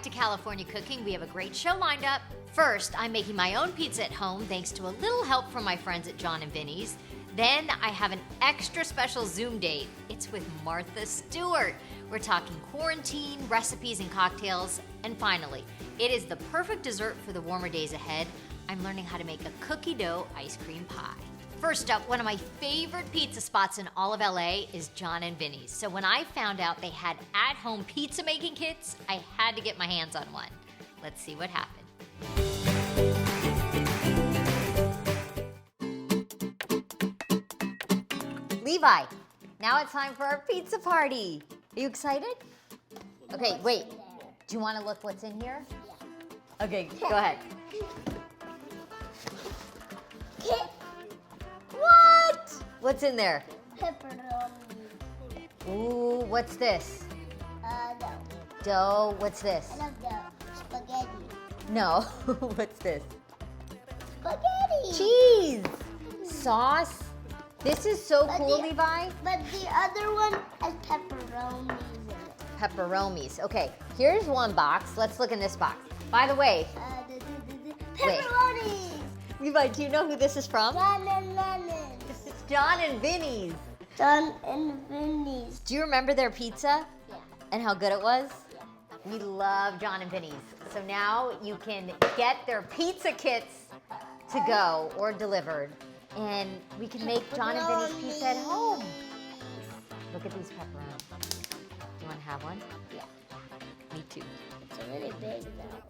back to California Cooking. We have a great show lined up. First, I'm making my own pizza at home thanks to a little help from my friends at John and Vinny's. Then I have an extra special Zoom date. It's with Martha Stewart. We're talking quarantine, recipes, and cocktails. And finally, it is the perfect dessert for the warmer days ahead. I'm learning how to make a cookie dough ice cream pie. First up, one of my favorite pizza spots in all of LA is John and Vinny's. So when I found out they had at-home pizza making kits, I had to get my hands on one. Let's see what happened. Levi, now it's time for our pizza party. Are you excited? Okay, wait. Do you want to look what's in here? Okay, go ahead. What? What's in there? Pepperoni. Ooh, what's this? Dough. Dough. What's this? I love dough. Spaghetti. No. What's this? Spaghetti. Cheese. Sauce. This is so But cool, the- Levi. But the other one has pepperonis in it. Pepperonis. Okay, here's one box. Let's look in this box. By the way, Pepperonis. Levi, do you know who this is from? John and Lennon. This is John and Vinny's. John and Vinny's. Do you remember their pizza Yeah. and how good it was? Yeah. We love John and Vinny's. So now you can get their pizza kits to go or delivered, and we can make John and Vinny's pizza at home. Look at these pepperonis. Do you want to have one? Yeah. Me too. It's really big though.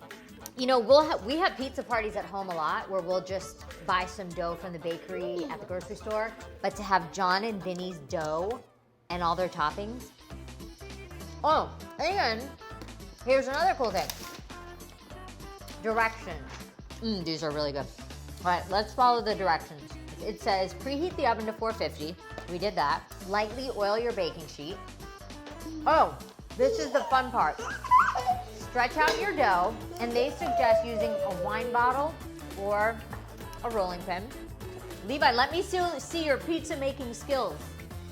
You know, we have pizza parties at home a lot where we'll just buy some dough from the bakery at the grocery store. But to have John and Vinny's dough and all their toppings. Oh, and here's another cool thing. Directions. These are really good. All right, let's follow the directions. It says preheat the oven to 450. We did that. Lightly oil your baking sheet. Oh, this is the fun part. Stretch out your dough, and they suggest using a wine bottle or a rolling pin. Levi, let me see your pizza making skills.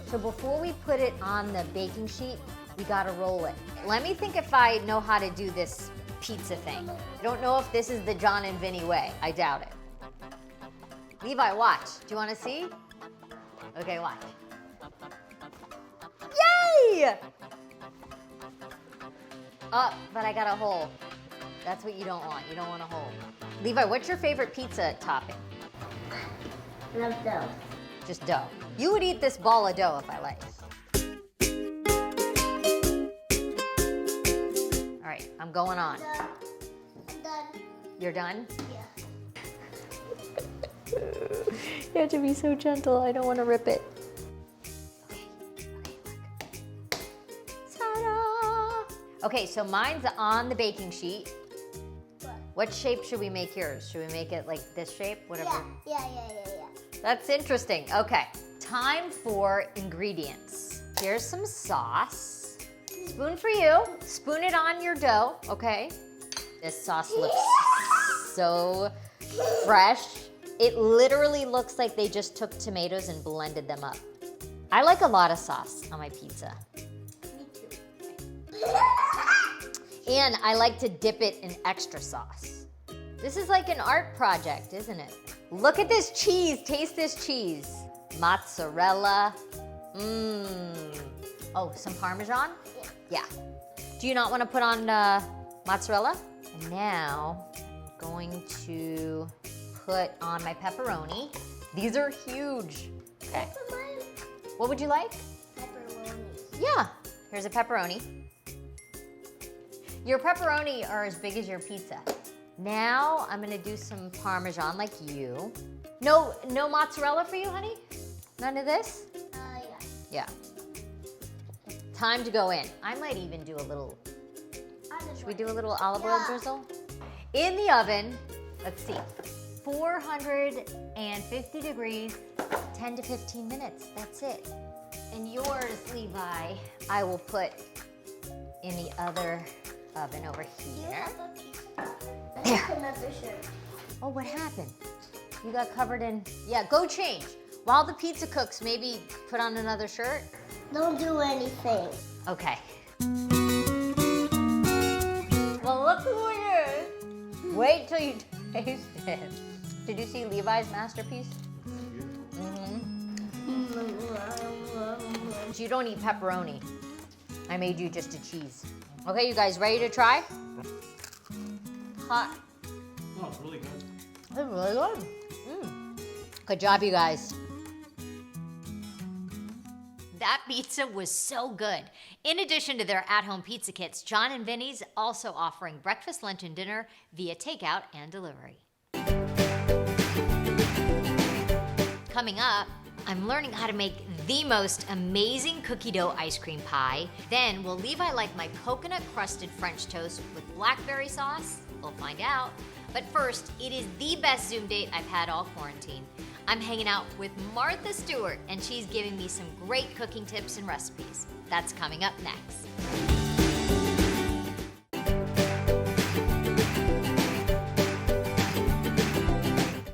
So before we put it on the baking sheet, we gotta roll it. Let me think if I know how to do this pizza thing. I don't know if this is the John and Vinny way. I doubt it. Levi, watch. Do you wanna see? Okay, watch. Yay! Oh, but I got a hole. That's what you don't want. You don't want a hole. Levi, what's your favorite pizza topping? I love dough. Just dough. You would eat this ball of dough if I let you. All right, I'm going on. Done. I'm done. You're done? Yeah. You have to be so gentle. I don't want to rip it. Okay, so mine's on the baking sheet. What shape should we make yours? Should we make it like this shape? Whatever. Yeah. That's interesting. Okay, time for ingredients. Here's some sauce. Spoon for you. Spoon it on your dough, okay? This sauce looks so fresh. It literally looks like they just took tomatoes and blended them up. I like a lot of sauce on my pizza. Me too. And I like to dip it in extra sauce. This is like an art project, isn't it? Look at this cheese. Taste this cheese. Mozzarella. Oh, some Parmesan? Yeah. Do you not want to put on mozzarella? And now I'm going to put on my pepperoni. These are huge. Okay. What would you like? Pepperonis. Yeah. Here's a pepperoni. Your pepperoni are as big as your pizza. Now I'm gonna do some Parmesan like you. No mozzarella for you, honey? None of this? Yeah. Yeah. Time to go in. I might even do a little, should we do a little olive oil drizzle? In the oven, let's see, 450 degrees, 10 to 15 minutes, that's it. And yours, Levi, I will put in the other oven over here. There. Another shirt. Oh, what happened? You got covered in, yeah, go change. While the pizza cooks, maybe put on another shirt. Don't do anything. Okay. Well, look Wait till you taste it. Did you see Levi's masterpiece? You don't eat pepperoni. I made you just a cheese. Okay, you guys ready to try? Hot. Oh, it's really good. It's really good. Good job, you guys. That pizza was so good. In addition to their at-home pizza kits, John and Vinny's also offering breakfast, lunch, and dinner via takeout and delivery. Coming up, I'm learning how to make the most amazing cookie dough ice cream pie. Then, will Levi like my coconut-crusted French toast with blackberry sauce? We'll find out. But first, it is the best Zoom date I've had all quarantine. I'm hanging out with Martha Stewart, and she's giving me some great cooking tips and recipes. That's coming up next.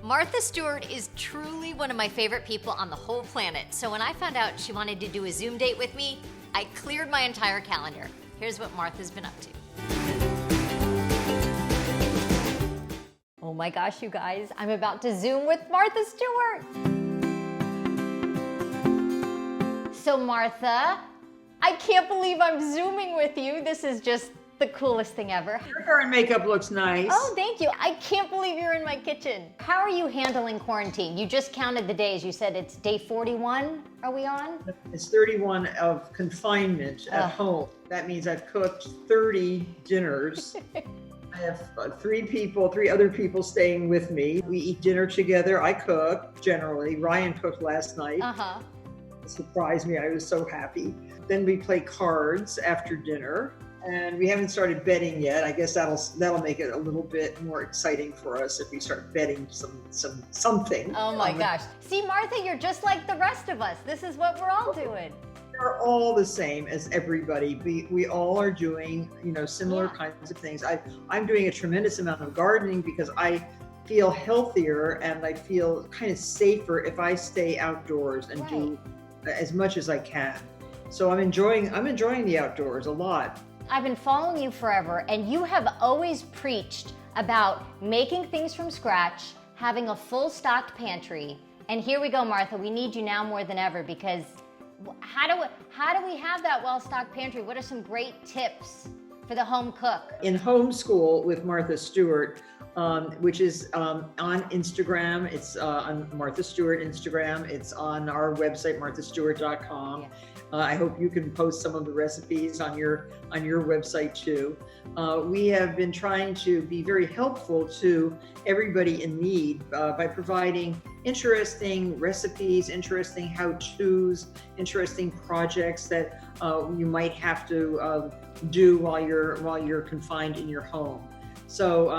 Martha Stewart is truly one of my favorite people on the whole planet. So when I found out she wanted to do a Zoom date with me, I cleared my entire calendar. Here's what Martha's been up to. Oh my gosh, you guys, I'm about to Zoom with Martha Stewart. So Martha, I can't believe I'm Zooming with you. This is just the coolest thing ever. Your hair and makeup looks nice. Oh, thank you. I can't believe you're in my kitchen. How are you handling quarantine? You just counted the days. You said it's day 41, are we on? It's 31 of confinement at home. That means I've cooked 30 dinners. I have three other people staying with me. We eat dinner together. I cook, generally. Ryan cooked last night. It surprised me. I was so happy. Then we play cards after dinner. And we haven't started betting yet. I guess that'll make it a little bit more exciting for us if we start betting something. Oh my gosh. See, Martha, you're just like the rest of us. This is what we're all doing. We're all the same as everybody. We all are doing, similar kinds of things. I'm doing a tremendous amount of gardening because I feel healthier and I feel kind of safer if I stay outdoors and do as much as I can. So I'm enjoying the outdoors a lot. I've been following you forever, and you have always preached about making things from scratch, having a full stocked pantry. And here we go, Martha. We need you now more than ever, because how do we have that well-stocked pantry? What are some great tips for the home cook? In Homeschool with Martha Stewart, which is on Instagram. It's on Martha Stewart Instagram. It's on our website, marthastewart.com. Yeah. I hope you can post some of the recipes on your website too. We have been trying to be very helpful to everybody in need by providing interesting recipes, interesting how-tos, interesting projects that you might have to do while you're confined in your home. So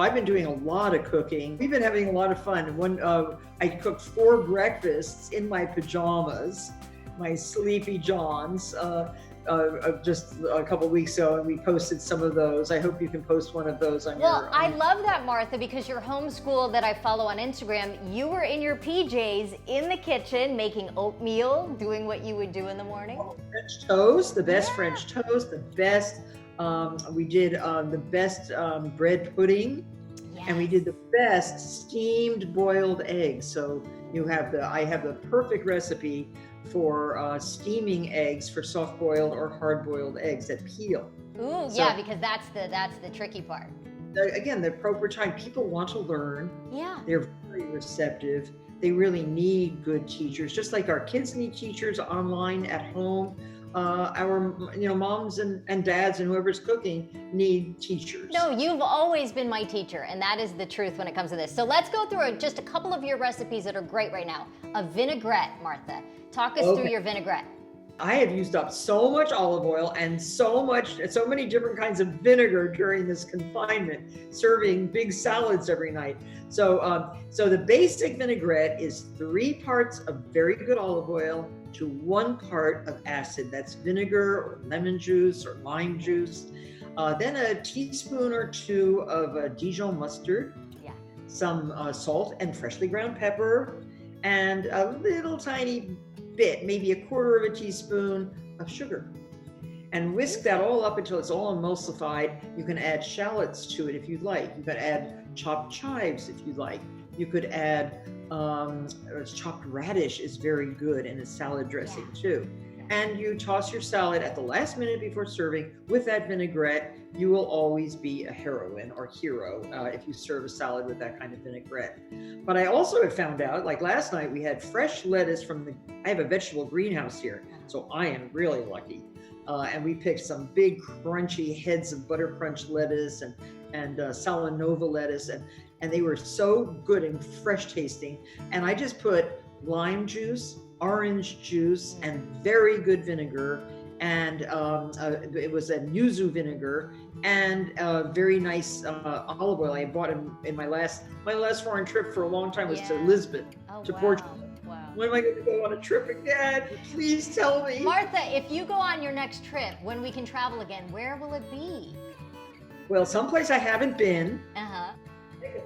I've been doing a lot of cooking. We've been having a lot of fun. I cooked 4 breakfasts in my pajamas, my sleepy Johns, just a couple weeks ago, and we posted some of those. I hope you can post one of those on your... Well, I love that, Martha, because your homeschool that I follow on Instagram, you were in your PJs in the kitchen making oatmeal, doing what you would do in the morning. French toast, the best French toast, the best... we did the best bread pudding, and we did the best steamed boiled eggs. So I have the perfect recipe for steaming eggs for soft boiled or hard boiled eggs that peel. Ooh, yeah, because that's the tricky part. Again, the proper time. People want to learn. Yeah. They're very receptive. They really need good teachers, just like our kids need teachers online at home. Our moms and dads and whoever's cooking need teachers. No, you've always been my teacher, and that is the truth when it comes to this. So let's go through just a couple of your recipes that are great right now. A vinaigrette, Martha. Talk us through your vinaigrette. I have used up so much olive oil and so many different kinds of vinegar during this confinement, serving big salads every night. So the basic vinaigrette is 3 parts of very good olive oil to 1 part of acid. That's vinegar or lemon juice or lime juice. Then a teaspoon or 2 of Dijon mustard, some salt and freshly ground pepper, and a little tiny bit, maybe 1/4 of a teaspoon of sugar. and whisk that all up until it's all emulsified. You can add shallots to it if you'd like. You could add chopped chives if you'd like. You could add chopped radish is very good in a salad dressing too. And you toss your salad at the last minute before serving with that vinaigrette. You will always be a heroine or hero if you serve a salad with that kind of vinaigrette. But I also have found out, like last night, we had fresh lettuce I have a vegetable greenhouse here, so I am really lucky. And we picked some big crunchy heads of butter crunch lettuce and Salanova lettuce, and they were so good and fresh tasting. And I just put lime juice, orange juice, and very good vinegar, and it was a yuzu vinegar, and very nice olive oil. I bought in my last foreign trip for a long time was to Lisbon, to Portugal. Wow. When am I going to go on a trip again? Please tell me. Martha, if you go on your next trip, when we can travel again, where will it be? Well, someplace I haven't been.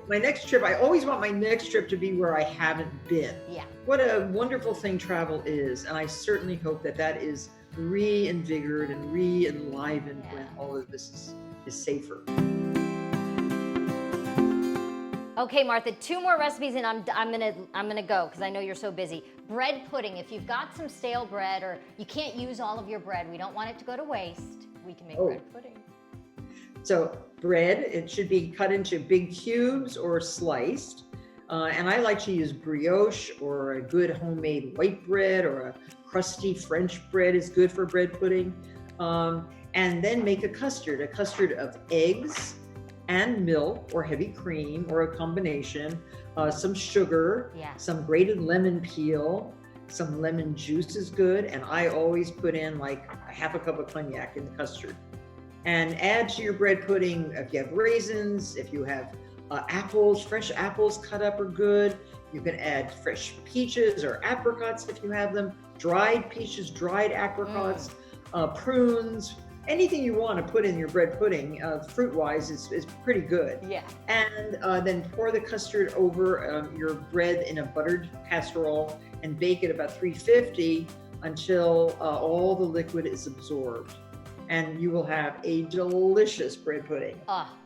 My next trip, I always want my next trip to be where I haven't been. Yeah. What a wonderful thing travel is. And I certainly hope that is reinvigorated and re-enlivened when all of this is safer. Okay, Martha, 2 more recipes and I'm gonna go because I know you're so busy. Bread pudding. If you've got some stale bread or you can't use all of your bread, we don't want it to go to waste. We can make bread pudding. So bread, it should be cut into big cubes or sliced. And I like to use brioche or a good homemade white bread, or a crusty French bread is good for bread pudding. And then make a custard of eggs and milk or heavy cream or a combination, some sugar, some grated lemon peel, some lemon juice is good. And I always put in like a half a cup of cognac in the custard. And add to your bread pudding if you have raisins, if you have apples, fresh apples cut up are good. You can add fresh peaches or apricots if you have them, dried peaches, dried apricots, prunes, anything you want to put in your bread pudding, fruit-wise, is pretty good. Yeah. And then pour the custard over your bread in a buttered casserole and bake it about 350 until all the liquid is absorbed. And you will have a delicious bread pudding.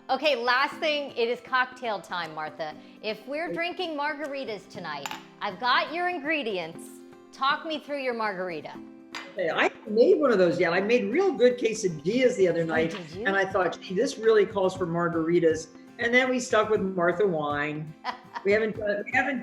Okay, last thing, it is cocktail time, Martha. If we're drinking margaritas tonight, I've got your ingredients. Talk me through your margarita. Okay, I haven't made one of those yet. I made real good quesadillas the other night, and I thought, gee, this really calls for margaritas. And then we stuck with Martha wine. We haven't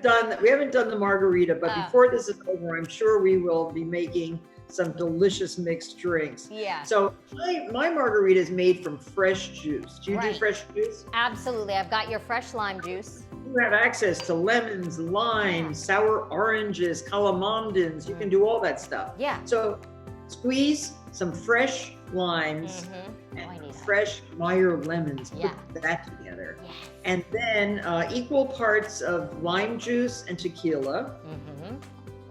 done the margarita, but before this is over, I'm sure we will be making some delicious mixed drinks. Yeah. So my margarita is made from fresh juice. Do you do fresh juice? Absolutely. I've got your fresh lime juice. You have access to lemons, limes, sour oranges, calamondins. You can do all that stuff. Yeah. So squeeze some fresh limes and fresh Meyer lemons. Put that together. Yes. And then equal parts of lime juice and tequila.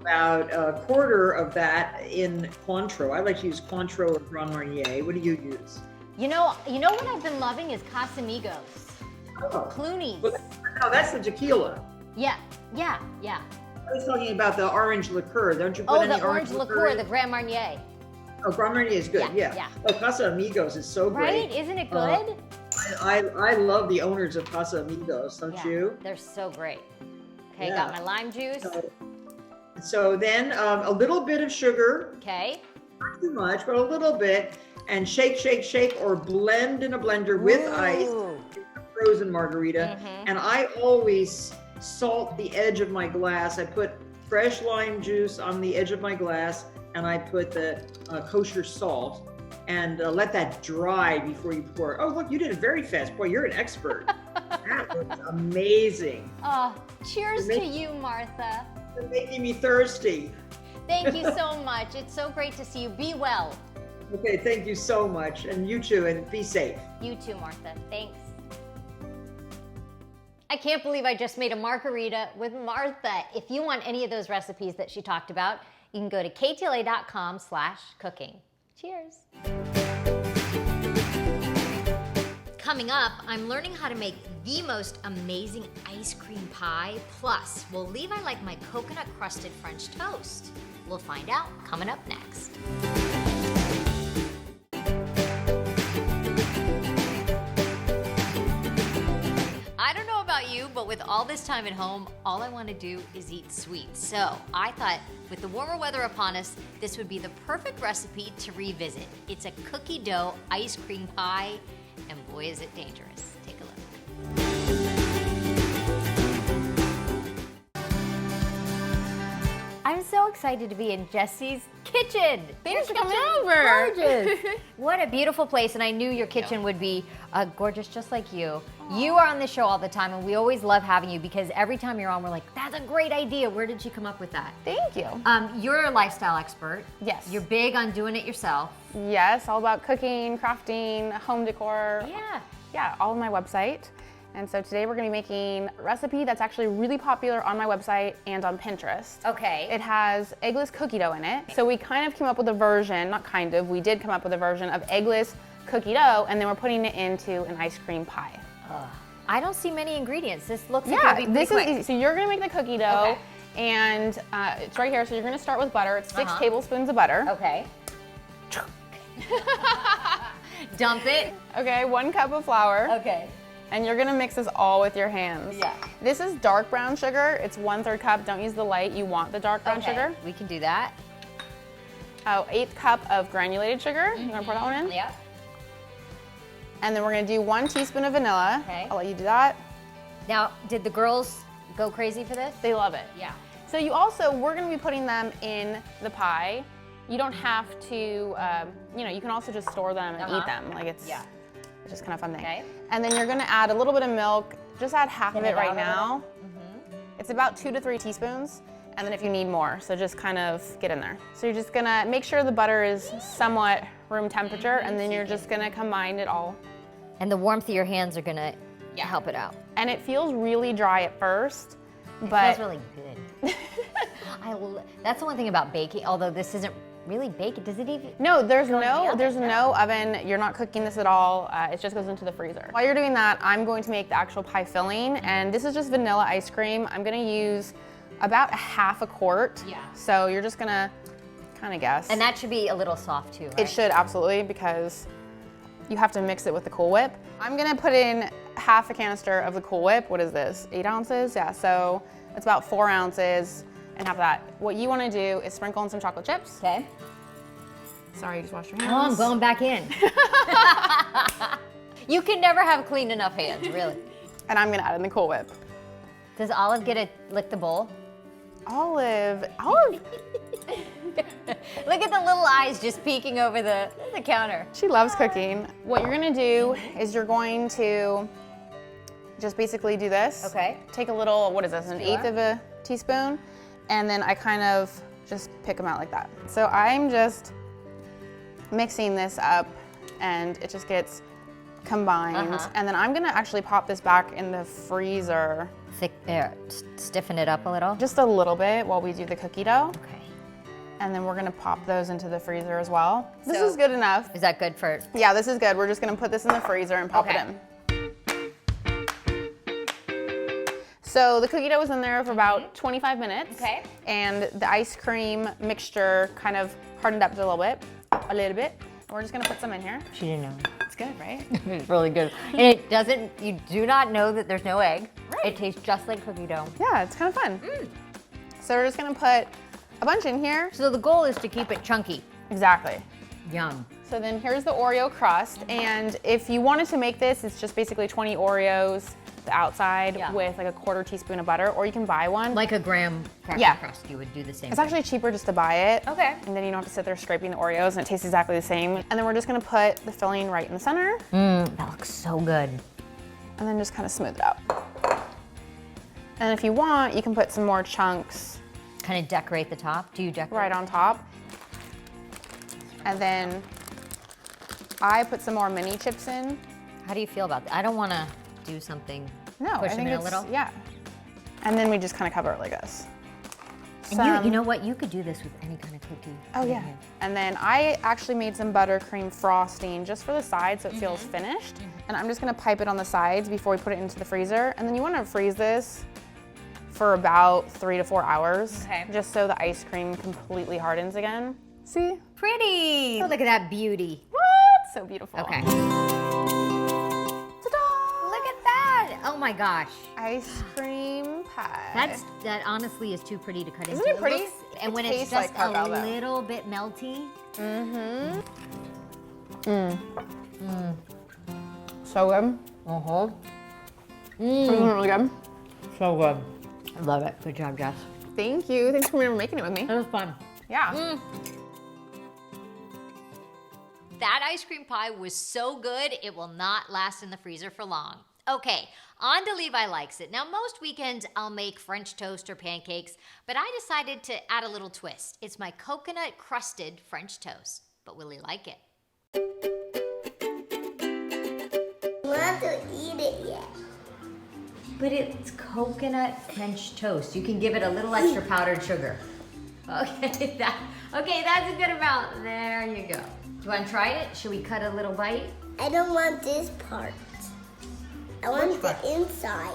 About a quarter of that in Cointreau. I like to use Cointreau or Grand Marnier. What do you use? You know what I've been loving is Casamigos. Clooney's. Well, no, that's the tequila. Yeah. I was talking about the orange liqueur. Don't you put any orange liqueur, the Grand Marnier. Oh, Grand Marnier is good. Yeah. Oh, Casamigos is so great. Right? Isn't it good? I love the owners of Casamigos, don't you? They're so great. Okay, got my lime juice. So then a little bit of sugar. Okay. Not too much, but a little bit. And shake, or blend in a blender with ice. Frozen margarita. And I always salt the edge of my glass. I put fresh lime juice on the edge of my glass, and I put the kosher salt and let that dry before you pour. Oh, look, you did it very fast. Boy, you're an expert. That was amazing. Oh, cheers to you, Martha. You're making me thirsty. Thank you so much. It's so great to see you. Be well. Okay, thank you so much. And you too, and be safe. You too, Martha. Thanks. I can't believe I just made a margarita with Martha. If you want any of those recipes that she talked about, you can go to ktla.com/cooking. Cheers. Coming up, I'm learning how to make the most amazing ice cream pie. Plus, will Levi like my coconut crusted French toast? We'll find out coming up next. all this time at home, all I want to do is eat sweets. So I thought with the warmer weather upon us, this would be the perfect recipe to revisit. It's a cookie dough ice cream pie, and boy is it dangerous. Take a look. I'm so excited to be in Jesse's kitchen. Thanks for coming over. Gorgeous. What a beautiful place, and I knew your kitchen would be gorgeous just like you. Aww. You are on the show all the time, and we always love having you because every time you're on, we're like, that's a great idea. Where did you come up with that? Thank you. You're a lifestyle expert. Yes. You're big on doing it yourself. Yes, all about cooking, crafting, home decor. Yeah. Yeah, all on my website. And so today we're gonna be making a recipe that's actually really popular on my website and on Pinterest. Okay. It has eggless cookie dough in it. So we kind of came up with a version, not kind of, we did come up with a version of eggless cookie dough, and then we're putting it into an ice cream pie. I don't see many ingredients. This looks like Yeah, it'll be pretty this quick. is easy. So you're gonna make the cookie dough, Okay. and it's right here. So you're gonna start with butter. It's 6 Uh-huh. tablespoons of butter. Okay. Dump it. Okay, 1 cup of flour. Okay. And you're gonna mix this all with your hands. Yeah. This is dark brown sugar. It's 1/3 cup. Don't use the light. You want the dark brown sugar. We can do that. Oh, 1/8 cup of granulated sugar. You wanna pour that one in? Yeah. And then we're gonna do 1 teaspoon of vanilla. Okay. I'll let you do that. Now, did the girls go crazy for this? They love it. Yeah. So we're gonna be putting them in the pie. You don't have to, you can also just store them and eat them. Like it's just kind of fun thing. Okay. And then you're gonna add a little bit of milk. Just add half of it right now. It's about 2 to 3 teaspoons. And then if you need more, so just kind of get in there. So you're just gonna make sure the butter is somewhat room temperature, and then you're just gonna combine it all. And the warmth of your hands are gonna help it out. And it feels really dry at first, It but feels really good. That's the one thing about baking, although this isn't really bake. Does it even? no, there's Go in the oven, no oven. You're not cooking this at all. It just goes into the freezer. While you're doing that, I'm going to make the actual pie filling, and this is just vanilla ice cream. I'm gonna use about 1/2 quart. Yeah. So you're just gonna kind of guess. And that should be a little soft too, right? It should, absolutely, because you have to mix it with the Cool Whip. I'm gonna put in 1/2 canister of the Cool Whip. What is this, 8 ounces? Yeah, so it's about 4 ounces. And have that. What you wanna do is sprinkle in some chocolate chips. Okay. Sorry, you just washed your Oh, I'm hands. going back in. You can never have clean enough hands, really. And I'm gonna add in the Cool Whip. Does Olive get to lick the bowl? Olive. Look at the little eyes just peeking over the counter. She loves cooking. What you're gonna do is you're going to just basically do this. Okay. Take a little, what is this, 1/8 of a teaspoon, and then I kind of just pick them out like that. So I'm just mixing this up, and it just gets combined. And then I'm gonna actually pop this back in the freezer. Stiffen it up a little? Just a little bit while we do the cookie dough. Okay. And then we're gonna pop those into the freezer as well. This So- is good enough. Is that good for? Yeah, this is good. We're just gonna put this in the freezer and pop it in. So the cookie dough was in there for about 25 minutes. Okay. And the ice cream mixture kind of hardened up a little bit. We're just gonna put some in here. She didn't know. It's good, right? It's really good. And it doesn't, you do not know that there's no egg. Right. It tastes just like cookie dough. Yeah, it's kind of fun. So we're just gonna put a bunch in here. So the goal is to keep it chunky. Exactly. Yum. So then here's the Oreo crust. And if you wanted to make this, it's just basically 20 Oreos, the outside with like a 1/4 teaspoon of butter, or you can buy one. Like a graham cracker crust, you would do the same It's thing. actually cheaper just to buy it. Okay. And then you don't have to sit there scraping the Oreos, and it tastes exactly the same. And then we're just gonna put the filling right in the center. That looks so good. And then just kind of smooth it out. And if you want, you can put some more chunks Kind of decorate the top. Do you decorate? right on top. And then I put some more mini chips in. How do you feel about that? I don't want to do something. No, Push I think them in a it's, little. yeah. And then we just kind of cover it like this. And you know what? You could do this with any kind of cookie. Oh yeah. And then I actually made some buttercream frosting just for the sides so it feels finished. And I'm just gonna pipe it on the sides before we put it into the freezer. And then you wanna freeze this for about 3 to 4 hours. Okay. Just so the ice cream completely hardens again. See? Pretty. Oh, look at that beauty. What? So beautiful. Okay. Ta-da! Look at that. Oh my gosh. Ice cream pie. That honestly is too pretty to cut Isn't into. it pretty? And It when it's tastes just like cacao, a though. little bit melty. Mm-hmm. So good. Uh-huh. Really good. So good. I love it. Good job, Jess. Thank you. Thanks for making it with me. It was fun. Yeah. That ice cream pie was so good, it will not last in the freezer for long. Okay, on to Levi Likes It. Now, most weekends I'll make French toast or pancakes, but I decided to add a little twist. It's my coconut crusted French toast. But will he like it? I want to eat it yet. But it's coconut French toast. You can give it a little extra powdered sugar. Okay, that's a good amount. There you go. Do you want to try it? Should we cut a little bite? I don't want this part. I want Which part? the inside.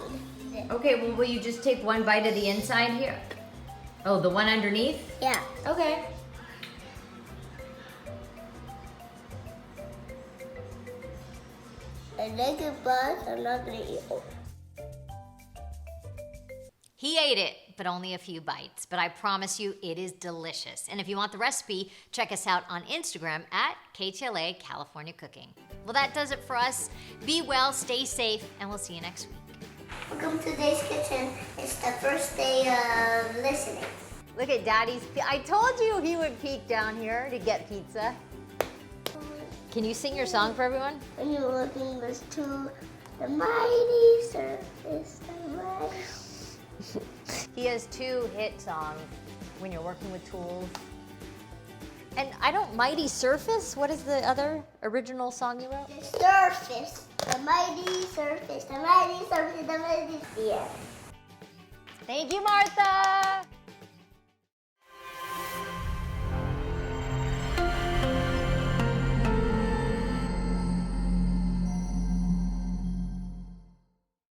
Okay, well, will you just take one bite of the inside here? Oh, the one underneath? Yeah. Okay. I like it, but I'm not gonna eat it. He ate it, but only a few bites. But I promise you, it is delicious. And if you want the recipe, check us out on Instagram at KTLA California Cooking. Well, that does it for us. Be well, stay safe, and we'll see you next week. Welcome to Today's Kitchen. It's the first day of listening. Look at Daddy's. I told you he would peek down here to get pizza. Can you sing your song for everyone? When you're looking this to the mighty surface, the mighty. He has 2 hit songs, When You're Working with Tools. And I don't, Mighty Surface? What is the other original song you wrote? The surface, the mighty surface, the mighty surface, the mighty. Yeah. Thank you, Martha.